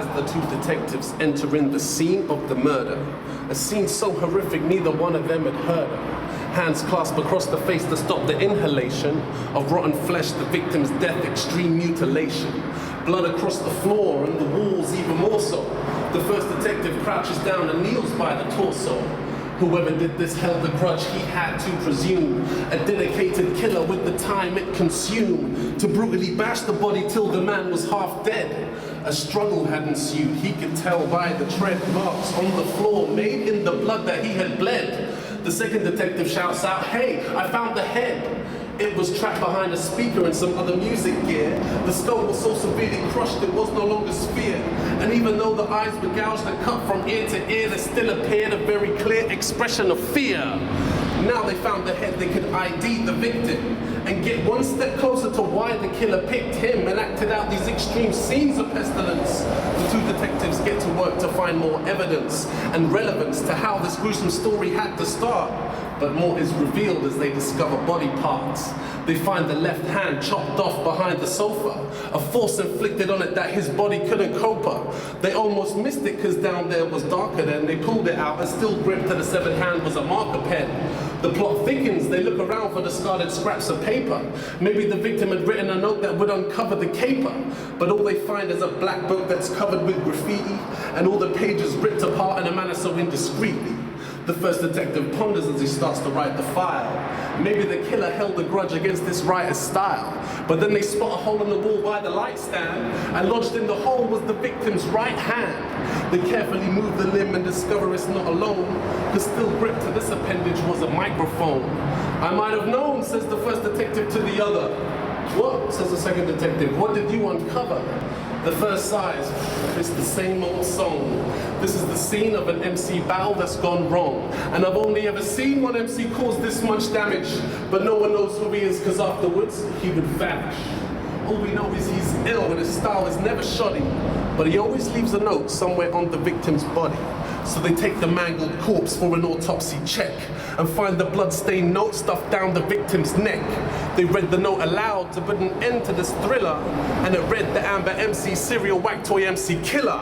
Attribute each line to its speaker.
Speaker 1: as the two detectives enter in the scene of the murder. A scene so horrific neither one of them had heard of. Hands clasped across the face to stop the inhalation of rotten flesh, the victim's death, extreme mutilation. Blood across the floor and the walls even more so. The first detective crouches down and kneels by the torso. Whoever did this held a grudge he had to presume. A dedicated killer with the time it consumed to brutally bash the body till the man was half dead. A struggle had ensued, he could tell by the tread marks on the floor made in the blood that he had bled. The second detective shouts out, "Hey, I found the head." It was trapped behind a speaker and some other music gear. The skull was so severely crushed it was no longer sphere. And even though the eyes were gouged and cut from ear to ear, there still appeared a very clear expression of fear. Now they found the head, they could ID the victim and get one step closer to why the killer picked him and acted out these extreme scenes of pestilence. The two detectives get to work to find more evidence and relevance to how this gruesome story had to start. But more is revealed as they discover body parts. They find the left hand chopped off behind the sofa, a force inflicted on it that his body couldn't cope up. They almost missed it because down there was darker then. They pulled it out and still gripped to the severed hand was a marker pen. The plot thickens, they look around for discarded scraps of paper. Maybe the victim had written a note that would uncover the caper. But all they find is a black book that's covered with graffiti and all the pages ripped apart in a manner so indiscreetly. The first detective ponders as he starts to write the file. Maybe the killer held a grudge against this writer's style. But then they spot a hole in the wall by the light stand, and lodged in the hole was the victim's right hand. They carefully move the limb and discover it's not alone, because still gripped to this appendage was a microphone. "I might have known," says the first detective to the other. "What?" says the second detective. "What did you uncover?" The first sighs, "It's the same old song. This is the scene of an MC battle that's gone wrong. And I've only ever seen one MC cause this much damage, but no one knows who he is because afterwards he would vanish. All we know is he's ill and his style is never shoddy, but he always leaves a note somewhere on the victim's body. So they take the mangled corpse for an autopsy check and find the blood-stained note stuffed down the victim's neck. They read the note aloud to put an end to this thriller, and it read the Amber MC serial whack toy MC killer.